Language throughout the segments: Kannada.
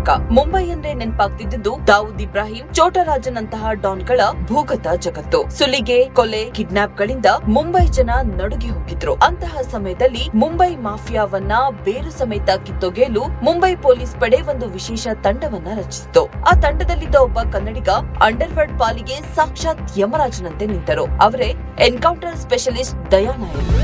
ಮೂಲಕ. ಮುಂಬೈ ಅಂದ್ರೆ ನೆನಪಾಗ್ತಿದ್ದು ದಾವೂದ್ ಇಬ್ರಾಹಿಂ, ಚೋಟರಾಜನಂತಹ ಡಾನ್ಗಳ ಭೂಗತ ಜಗತ್ತು. ಸುಲಿಗೆ, ಕೊಲೆ, ಕಿಡ್ನಾಪ್ಗಳಿಂದ ಮುಂಬೈ ಜನ ನಡುಗಿ ಹೋಗಿದ್ರು. ಅಂತಹ ಸಮಯದಲ್ಲಿ ಮುಂಬೈ ಮಾಫಿಯಾವನ್ನ ಬೇರು ಸಮೇತ ಕಿತ್ತೊಗೆಯಲು ಮುಂಬೈ ಪೊಲೀಸ್ ಪಡೆ ಒಂದು ವಿಶೇಷ ತಂಡವನ್ನ ರಚಿಸಿತು. ಆ ತಂಡದಲ್ಲಿದ್ದ ಒಬ್ಬ ಕನ್ನಡಿಗ ಅಂಡರ್ವರ್ಲ್ಡ್ ಪಾಲಿಗೆ ಸಾಕ್ಷಾತ್ ಯಮರಾಜನಂತೆ ನಿಂತರು. ಅವರೇ ಎನ್ಕೌಂಟರ್ ಸ್ಪೆಷಲಿಸ್ಟ್ ದಯಾ ನಾಯಕ್.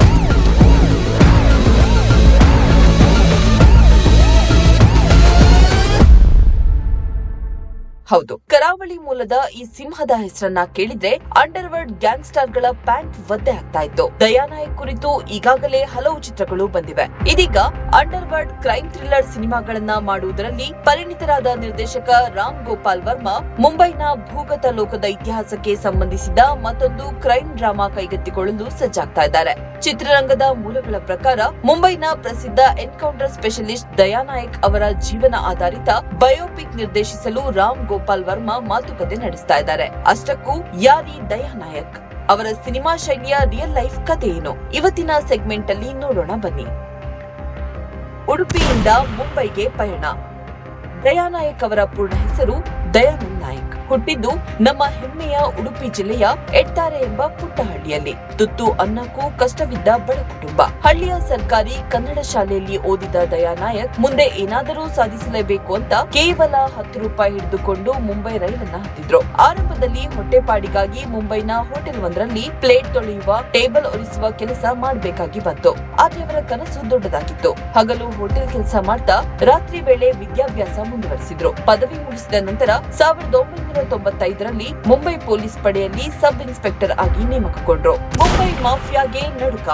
ಹೌದು, ಕರಾವಳಿ ಮೂಲದ ಈ ಸಿಂಹದ ಹೆಸರನ್ನ ಕೇಳಿದ್ರೆ ಅಂಡರ್ವರ್ಲ್ಡ್ ಗ್ಯಾಂಗ್ಸ್ಟರ್ ಗಳ ಪ್ಯಾಂಟ್ ಒದ್ದೆ ಆಗ್ತಾ ಇತ್ತು. ದಯಾ ನಾಯಕ್ ಕುರಿತು ಈಗಾಗಲೇ ಹಲವು ಚಿತ್ರಗಳು ಬಂದಿವೆ. ಇದೀಗ ಅಂಡರ್ವರ್ಲ್ಡ್ ಕ್ರೈಮ್ ಥ್ರಿಲ್ಲರ್ ಸಿನಿಮಾಗಳನ್ನ ಮಾಡುವುದರಲ್ಲಿ ಪರಿಣಿತರಾದ ನಿರ್ದೇಶಕ ರಾಮ್ ಗೋಪಾಲ್ ವರ್ಮಾ ಮುಂಬೈನ ಭೂಗತ ಲೋಕದ ಇತಿಹಾಸಕ್ಕೆ ಸಂಬಂಧಿಸಿದ ಮತ್ತೊಂದು ಕ್ರೈಮ್ ಡ್ರಾಮಾ ಕೈಗೆತ್ತಿಕೊಳ್ಳಲು ಸಜ್ಜಾಗ್ತಾ ಇದ್ದಾರೆ. ಚಿತ್ರರಂಗದ ಮೂಲಗಳ ಪ್ರಕಾರ ಮುಂಬೈನ ಪ್ರಸಿದ್ಧ ಎನ್ಕೌಂಟರ್ ಸ್ಪೆಷಲಿಸ್ಟ್ ದಯಾ ನಾಯಕ್ ಅವರ ಜೀವನ ಆಧಾರಿತ ಬಯೋಪಿಕ್ ನಿರ್ದೇಶಿಸಲು ರಾಮ್ ಗೋಪಾಲ್ ವರ್ಮಾ ಮಾತುಕತೆ ನಡೆಸ್ತಾ ಇದ್ದಾರೆ. ಅಷ್ಟಕ್ಕೂ ಯಾರಿ ದಯಾ ನಾಯಕ್? ಅವರ ಸಿನಿಮಾ ಶೈಲಿಯ ರಿಯಲ್ ಲೈಫ್ ಕಥೆ ಏನು? ಇವತ್ತಿನ ಸೆಗ್ಮೆಂಟ್ ಅಲ್ಲಿ ನೋಡೋಣ ಬನ್ನಿ. ಉಡುಪಿಯಿಂದ ಮುಂಬೈಗೆ ಪಯಣ. ದಯಾ ನಾಯಕ್ ಅವರ ಪೂರ್ಣ ಹೆಸರು ದಯಾನಂದ್ ನಾಯಕ್. ಹುಟ್ಟಿದ್ದು ನಮ್ಮ ಹೆಮ್ಮೆಯ ಉಡುಪಿ ಜಿಲ್ಲೆಯ ಎಟ್ತಾರೆ ಎಂಬ ಪುಟ್ಟ ಹಳ್ಳಿಯಲ್ಲಿ. ತುತ್ತು ಅನ್ನಕ್ಕೂ ಕಷ್ಟವಿದ್ದ ಬಡ ಕುಟುಂಬ. ಹಳ್ಳಿಯ ಸರ್ಕಾರಿ ಕನ್ನಡ ಶಾಲೆಯಲ್ಲಿ ಓದಿದ ದಯಾ ನಾಯಕ್ ಮುಂದೆ ಏನಾದರೂ ಸಾಧಿಸಲೇಬೇಕು ಅಂತ ಕೇವಲ 10 ರೂಪಾಯಿ ಹಿಡಿದುಕೊಂಡು ಮುಂಬೈ ರೈಲನ್ನ ಹತ್ತಿದ್ರು. ಆರಂಭದಲ್ಲಿ ಹೊಟ್ಟೆಪಾಡಿಗಾಗಿ ಮುಂಬೈನ ಹೋಟೆಲ್ ಒಂದರಲ್ಲಿ ಪ್ಲೇಟ್ ತೊಳೆಯುವ, ಟೇಬಲ್ ಒರೆಸುವ ಕೆಲಸ ಮಾಡಬೇಕಾಗಿ ಬಂತು. ಆದ್ರೆ ಅವರ ಕನಸು ದೊಡ್ಡದಾಗಿತ್ತು. ಹಗಲು ಹೋಟೆಲ್ ಕೆಲಸ ಮಾಡ್ತಾ ರಾತ್ರಿ ವೇಳೆ ವಿದ್ಯಾಭ್ಯಾಸ ಮುಂದುವರೆಸಿದ್ರು. ಪದವಿ ಮುಗಿಸಿದ ನಂತರ 1995ರಲ್ಲಿ ಮುಂಬೈ ಪೊಲೀಸ್ ಪಡೆಯಲ್ಲಿ ಸಬ್ ಇನ್ಸ್ಪೆಕ್ಟರ್ ಆಗಿ ನೇಮಕಗೊಂಡ್ರು. ಮುಂಬೈ ಮಾಫಿಯಾಗೆ ನಡುಕ.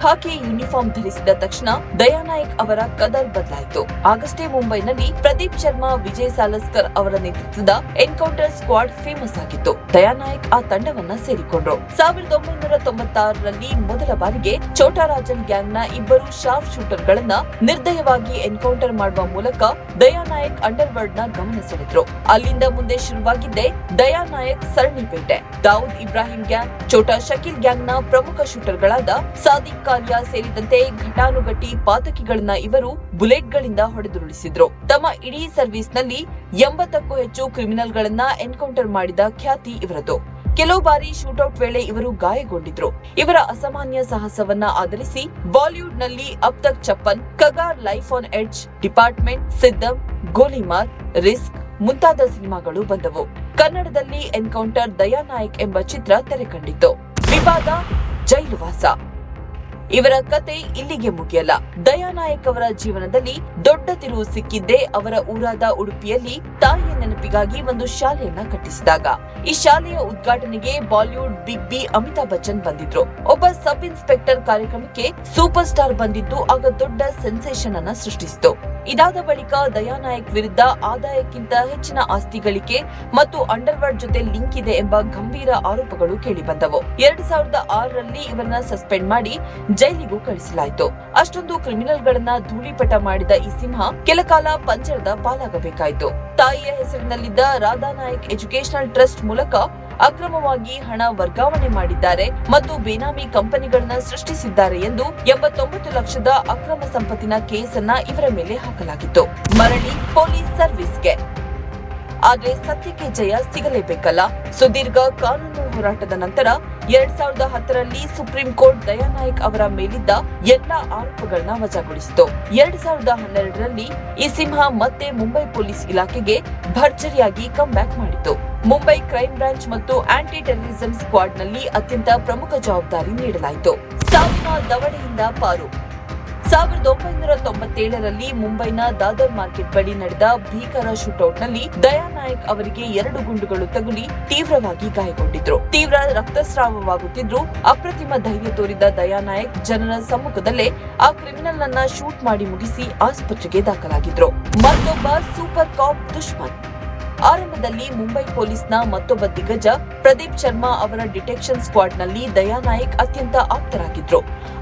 ಖಾಕಿ ಯೂನಿಫಾರ್ಮ್ ಧರಿಸಿದ ತಕ್ಷಣ ದಯಾ ನಾಯಕ್ ಅವರ ಕದರ್ ಬದಲಾಯಿತು. ಆಗಷ್ಟೇ ಮುಂಬೈನಲ್ಲಿ ಪ್ರದೀಪ್ ಶರ್ಮಾ, ವಿಜಯ್ ಸಾಲಸ್ಕರ್ ಅವರ ನೇತೃತ್ವದ ಎನ್ಕೌಂಟರ್ ಸ್ಕ್ವಾಡ್ ಫೇಮಸ್ ಆಗಿತ್ತು. ದಯಾ ನಾಯಕ್ ಆ ತಂಡವನ್ನ ಸೇರಿಕೊಂಡ್ರು. 1996ರಲ್ಲಿ ಮೊದಲ ಬಾರಿಗೆ ಚೋಟರಾಜನ್ ಗ್ಯಾಂಗ್ ನ ಇಬ್ಬರು ಶಾರ್ಪ್ ಶೂಟರ್ ಗಳನ್ನ ನಿರ್ದಯವಾಗಿ ಎನ್ಕೌಂಟರ್ ಮಾಡುವ ಮೂಲಕ ದಯಾ ನಾಯಕ್ ಅಂಡರ್ ವರ್ಲ್ಡ್ ನ ಗಮನ ಸೆಳೆದ್ರು. ಅಲ್ಲಿಂದ ಮುಂದೆ ಶುರುವಾಗಿದ್ದೆ ದಯಾ ನಾಯಕ್ ಸರಣಿ ಬೇಟೆ. ದಾವೂದ್ ಇಬ್ರಾಹಿಂ ಗ್ಯಾಂಗ್, ಚೋಟಾ ಶಕೀಲ್ ಗ್ಯಾಂಗ್ ನ ಪ್ರಮುಖ ಶೂಟರ್ ಗಳಾದ ಸಾದಿಕ್ ಕಾರ್ಯ ಸೇರಿದಂತೆ ಘಟಾನುಘಟಿ ಪಾತಕಿಗಳನ್ನ ಇವರು ಬುಲೆಟ್ ಗಳಿಂದ ಹೊಡೆದುರುಳಿಸಿದ್ರು. ತಮ್ಮ ಇಡೀ ಸರ್ವಿಸ್ ನಲ್ಲಿ 80ಕ್ಕೂ ಹೆಚ್ಚು ಕ್ರಿಮಿನಲ್ ಗಳನ್ನ ಎನ್ಕೌಂಟರ್ ಮಾಡಿದ ಖ್ಯಾತಿ ಇವರದು. ಕೆಲವು ಬಾರಿ ಶೂಟೌಟ್ ವೇಳೆ ಇವರು ಗಾಯಗೊಂಡಿದ್ರು. ಇವರ ಅಸಾಮಾನ್ಯ ಸಾಹಸವನ್ನ ಆಧರಿಸಿ ಬಾಲಿವುಡ್ ನಲ್ಲಿ Ab Tak Chappan, Kagaar, Life on Edge, Department, Siddham, Golimaar, Risk ಮುಂತಾದ ಸಿನಿಮಾಗಳು ಬಂದವು. ಕನ್ನಡದಲ್ಲಿ ಎನ್ಕೌಂಟರ್ ದಯಾ ನಾಯಕ್ ಎಂಬ ಚಿತ್ರ ತೆರೆ ಕಂಡಿತ್ತು. ವಿವಾದ, ಜೈಲುವಾಸ. ಇವರ ಕತೆ ಇಲ್ಲಿಗೆ ಮುಗಿಯಲ್ಲ. ದಯಾ ನಾಯಕ್ ಅವರ ಜೀವನದಲ್ಲಿ ದೊಡ್ಡ ತಿರುವು ಸಿಕ್ಕಿದ್ದೇ ಅವರ ಊರಾದ ಉಡುಪಿಯಲ್ಲಿ ತಾಯಿಯ ನೆನಪಿಗಾಗಿ ಒಂದು ಶಾಲೆಯನ್ನ ಕಟ್ಟಿಸಿದಾಗ. ಈ ಶಾಲೆಯ ಉದ್ಘಾಟನೆಗೆ Bollywood big B Amitabh Bachchan ಬಂದಿದ್ರು. ಒಬ್ಬ ಸಬ್ ಇನ್ಸ್ಪೆಕ್ಟರ್ ಕಾರ್ಯಕ್ರಮಕ್ಕೆ ಸೂಪರ್ ಸ್ಟಾರ್ ಬಂದಿದ್ದು ಆಗ ದೊಡ್ಡ ಸೆನ್ಸೇಷನ್ ಅನ್ನ ಸೃಷ್ಟಿಸಿತು. ಇದಾದ ಬಳಿಕ ದಯಾ ನಾಯಕ್ ವಿರುದ್ಧ ಆದಾಯಕ್ಕಿಂತ ಹೆಚ್ಚಿನ ಆಸ್ತಿ ಗಳಿಕೆ ಮತ್ತು ಅಂಡರ್ವರ್ಲ್ಡ್ ಜೊತೆ ಲಿಂಕ್ ಇದೆ ಎಂಬ ಗಂಭೀರ ಆರೋಪಗಳು ಕೇಳಿಬಂದವು. 2006ರಲ್ಲಿ ಇವರನ್ನ ಸಸ್ಪೆಂಡ್ ಮಾಡಿ ಜೈಲಿಗೂ ಕಳಿಸಲಾಯಿತು. ಅಷ್ಟೊಂದು ಕ್ರಿಮಿನಲ್ ಗಳನ್ನ ಧೂಳಿಪಟ ಮಾಡಿದ ಈ ಸಿಂಹ ಕೆಲಕಾಲ ಪಂಜರದ ಪಾಲಾಗಬೇಕಾಯಿತು. ತಾಯಿಯ ಹೆಸರಿನಲ್ಲಿದ್ದ ರಾಧಾ ನಾಯಕ್ ಎಜುಕೇಶನಲ್ ಟ್ರಸ್ಟ್ ಮೂಲಕ ಅಕ್ರಮವಾಗಿ ಹಣ ವರ್ಗಾವಣೆ ಮಾಡಿದ್ದಾರೆ ಮತ್ತು ಬೇನಾಮಿ ಕಂಪನಿಗಳನ್ನ ಸೃಷ್ಟಿಸಿದ್ದಾರೆ ಎಂದು 89 ಲಕ್ಷದ ಅಕ್ರಮ ಸಂಪತ್ತಿನ ಕೇಸನ್ನ ಇವರ ಮೇಲೆ ಹಾಕಲಾಗಿತ್ತು. ಮರಳಿ ಪೊಲೀಸ್ ಸರ್ವಿಸ್ಗೆ. ಆದ್ರೆ ಸತ್ಯಕ್ಕೆ ಜಯ ಸಿಗಲೇಬೇಕಲ್ಲ. ಸುದೀರ್ಘ ಕಾನೂನು ಹೋರಾಟದ ನಂತರ 2010ರಲ್ಲಿ ಸುಪ್ರೀಂ ಕೋರ್ಟ್ ದಯಾ ನಾಯಕ್ ಅವರ ಮೇಲಿದ್ದ ಎಲ್ಲಾ ಆರೋಪಗಳನ್ನ ವಜಾಗೊಳಿಸಿತು. 2012ರಲ್ಲಿ ಈ ಸಿಂಹ ಮತ್ತೆ ಮುಂಬೈ ಪೊಲೀಸ್ ಇಲಾಖೆಗೆ ಭರ್ಜರಿಯಾಗಿ ಕಮ್ ಬ್ಯಾಕ್ ಮಾಡಿತು. ಮುಂಬೈ ಕ್ರೈಮ್ ಬ್ರಾಂಚ್ ಮತ್ತು ಆಂಟಿ ಟೆರರಿಸಂ ಸ್ಕ್ವಾಡ್ ನಲ್ಲಿ ಅತ್ಯಂತ ಪ್ರಮುಖ ಜವಾಬ್ದಾರಿ ನೀಡಲಾಯಿತು. ಸಾವಿನ ದವಡೆಯಿಂದ ಪಾರು. 1997ರಲ್ಲಿ ಮುಂಬೈನ ದಾದರ್ ಮಾರ್ಕೆಟ್ ಬಳಿ ನಡೆದ ಭೀಕರ ಶೂಟೌಟ್ ನಲ್ಲಿ ದಯಾ ನಾಯಕ್ ಅವರಿಗೆ 2 ಗುಂಡುಗಳು ತಗುಲಿ ತೀವ್ರವಾಗಿ ಗಾಯಗೊಂಡಿದ್ರು. ತೀವ್ರ ರಕ್ತಸ್ರಾವವಾಗುತ್ತಿದ್ರು. ಅಪ್ರತಿಮ ಧೈರ್ಯ ತೋರಿದ ದಯಾ ನಾಯಕ್ ಜನರ ಸಮ್ಮುಖದಲ್ಲೇ ಆ ಕ್ರಿಮಿನಲ್ ಅನ್ನ ಶೂಟ್ ಮಾಡಿ ಮುಗಿಸಿ ಆಸ್ಪತ್ರೆಗೆ ದಾಖಲಾಗಿದ್ರು. ಮತ್ತೊಬ್ಬ ಸೂಪರ್ ಕಾಪ್ ದುಶ್ಮನ್. ಆರಂಭದಲ್ಲಿ ಮುಂಬೈ ಪೊಲೀಸ್ನ ಮತ್ತೊಬ್ಬ ದಿಗ್ಗಜ ಪ್ರದೀಪ್ ಶರ್ಮಾ ಅವರ ಡಿಟೆಕ್ಷನ್ ಸ್ಕ್ವಾಡ್ ನಲ್ಲಿ ದಯಾ ನಾಯಕ್ ಅತ್ಯಂತ ಆಪ್ತರಾಗಿದ್ರು.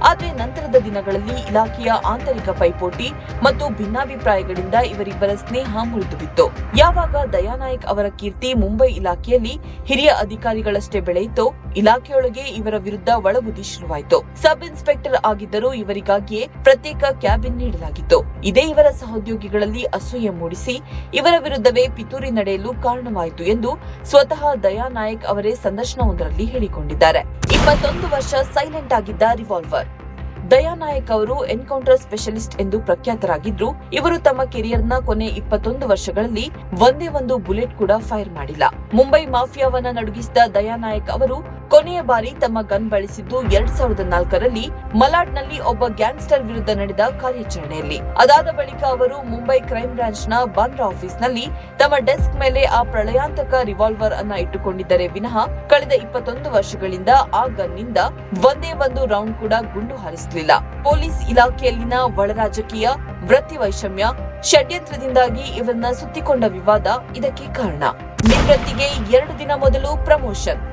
ಆದ್ರೆ ನಂತರದ ದಿನಗಳಲ್ಲಿ ಇಲಾಖೆಯ ಆಂತರಿಕ ಪೈಪೋಟಿ ಮತ್ತು ಭಿನ್ನಾಭಿಪ್ರಾಯಗಳಿಂದ ಇವರಿಬ್ಬರ ಸ್ನೇಹ ಮುರಿದುಬಿತ್ತು. ಯಾವಾಗ ದಯಾ ನಾಯಕ್ ಅವರ ಕೀರ್ತಿ ಮುಂಬೈ ಇಲಾಖೆಯಲ್ಲಿ ಹಿರಿಯ ಅಧಿಕಾರಿಗಳಷ್ಟೇ ಬೆಳೆಯಿತೋ ಇಲಾಖೆಯೊಳಗೆ ಇವರ ವಿರುದ್ಧ ಒಳಗುದಿ ಶುರುವಾಯಿತು. ಸಬ್ ಇನ್ಸ್ಪೆಕ್ಟರ್ ಆಗಿದ್ದರೂ ಇವರಿಗಾಗಿಯೇ ಪ್ರತ್ಯೇಕ ಕ್ಯಾಬಿನ್ ನೀಡಲಾಗಿತ್ತು. ಇದೇ ಇವರ ಸಹೋದ್ಯೋಗಿಗಳಲ್ಲಿ ಅಸೂಯೆ ಮೂಡಿಸಿ ಇವರ ವಿರುದ್ಧವೇ ಪಿತೂರಿ ನಡೆಯಲು ಕಾರಣವಾಯಿತು ಎಂದು ಸ್ವತಃ ದಯಾ ನಾಯಕ್ ಅವರೇ ಸಂದರ್ಶನವೊಂದರಲ್ಲಿ ಹೇಳಿಕೊಂಡಿದ್ದಾರೆ. 21 ವರ್ಷ ಸೈಲೆಂಟ್ ಆಗಿದ್ದ ರಿವಾಲ್ವರ್. ದಯಾ ನಾಯಕ್ ಅವರು ಎನ್ಕೌಂಟರ್ ಸ್ಪೆಷಲಿಸ್ಟ್ ಎಂದು ಪ್ರಖ್ಯಾತರಾಗಿದ್ರು. ಇವರು ತಮ್ಮ ಕೆರಿಯರ್ನ ಕೊನೆ 21 ವರ್ಷಗಳಲ್ಲಿ ಒಂದೇ ಒಂದು ಬುಲೆಟ್ ಕೂಡ ಫೈರ್ ಮಾಡಿಲ್ಲ. ಮುಂಬೈ ಮಾಫಿಯಾವನ್ನ ನಡುಗಿಸಿದ ದಯಾ ನಾಯಕ್ ಅವರು ಕೊನೆಯ ಬಾರಿ ತಮ್ಮ ಗನ್ ಬಳಸಿದ್ದು 2004ರಲ್ಲಿ ಮಲಾಡ್ನಲ್ಲಿ ಒಬ್ಬ ಗ್ಯಾಂಗ್ಸ್ಟರ್ ವಿರುದ್ಧ ನಡೆದ ಕಾರ್ಯಾಚರಣೆಯಲ್ಲಿ. ಅದಾದ ಬಳಿಕ ಅವರು ಮುಂಬೈ ಕ್ರೈಮ್ ಬ್ರಾಂಚ್ನ ಬಾಂದ್ರಾ ಆಫೀಸ್ನಲ್ಲಿ ತಮ್ಮ ಡೆಸ್ಕ್ ಮೇಲೆ ಆ ಪ್ರಳಯಾಂತಕ ರಿವಾಲ್ವರ್ ಅನ್ನ ಇಟ್ಟುಕೊಂಡಿದ್ದರೆ ವಿನಃ ಕಳೆದ 21 ವರ್ಷಗಳಿಂದ ಆ ಗನ್ನಿಂದ ಒಂದೇ ಒಂದು ರೌಂಡ್ ಕೂಡ ಗುಂಡು ಹಾರಿಸಿಲ್ಲ. ಪೊಲೀಸ್ ಇಲಾಖೆಯಲ್ಲಿನ ಒಳರಾಜಕೀಯ, ವೃತ್ತಿ ವೈಷಮ್ಯ, ಷಡ್ಯಂತ್ರದಿಂದಾಗಿ ಇವರನ್ನ ಸುತ್ತಿಕೊಂಡ ವಿವಾದ ಇದಕ್ಕೆ ಕಾರಣ. ನಿವೃತ್ತಿಗೆ 2 ದಿನ ಮೊದಲು ಪ್ರಮೋಷನ್.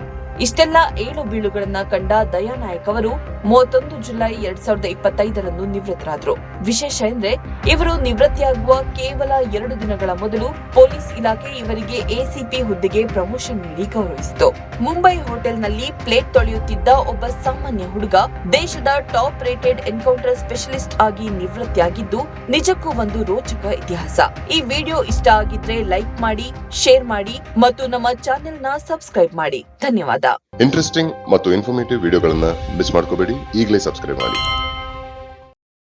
ಇಷ್ಟೆಲ್ಲ ಏಳು ಬೀಳುಗಳನ್ನ ಕಂಡ ದಯಾ ನಾಯಕ್ ಅವರು 31 ಜುಲೈ 2025ರಂದು ನಿವೃತ್ತರಾದ್ರು. ವಿಶೇಷ ಎಂದ್ರೆ ಇವರು ನಿವೃತ್ತಿಯಾಗುವ ಕೇವಲ 2 ದಿನಗಳ ಮೊದಲು ಪೊಲೀಸ್ ಇಲಾಖೆ ಇವರಿಗೆ ಎಸಿಪಿ ಹುದ್ದೆಗೆ ಪ್ರಮೋಷನ್ ನೀಡಿ ಗೌರವಿಸಿತು. ಮುಂಬೈ ಹೋಟೆಲ್ನಲ್ಲಿ ಪ್ಲೇಟ್ ತೊಳೆಯುತ್ತಿದ್ದ ಒಬ್ಬ ಸಾಮಾನ್ಯ ಹುಡುಗ ದೇಶದ ಟಾಪ್ ರೇಟೆಡ್ ಎನ್ಕೌಂಟರ್ ಸ್ಪೆಷಲಿಸ್ಟ್ ಆಗಿ ನಿವೃತ್ತಿಯಾಗಿದ್ದು ನಿಜಕ್ಕೂ ಒಂದು ರೋಚಕ ಇತಿಹಾಸ. ಈ ವಿಡಿಯೋ ಇಷ್ಟ ಆಗಿದ್ರೆ ಲೈಕ್ ಮಾಡಿ, ಶೇರ್ ಮಾಡಿ ಮತ್ತು ನಮ್ಮ ಚಾನೆಲ್ನ ಸಬ್ಸ್ಕ್ರೈಬ್ ಮಾಡಿ. ಧನ್ಯವಾದ. ಇಂಟ್ರೆಸ್ಟಿಂಗ್ ಮತ್ತು ಇನ್ಫಾರ್ಮೇಟಿವ್ ವಿಡಿಯೋಗಳನ್ನ ಮಿಸ್ ಮಾಡ್ಕೋಬೇಡಿ. ಈಗಲೇ ಸಬ್ಸ್ಕ್ರೈಬ್ ಮಾಡಿ.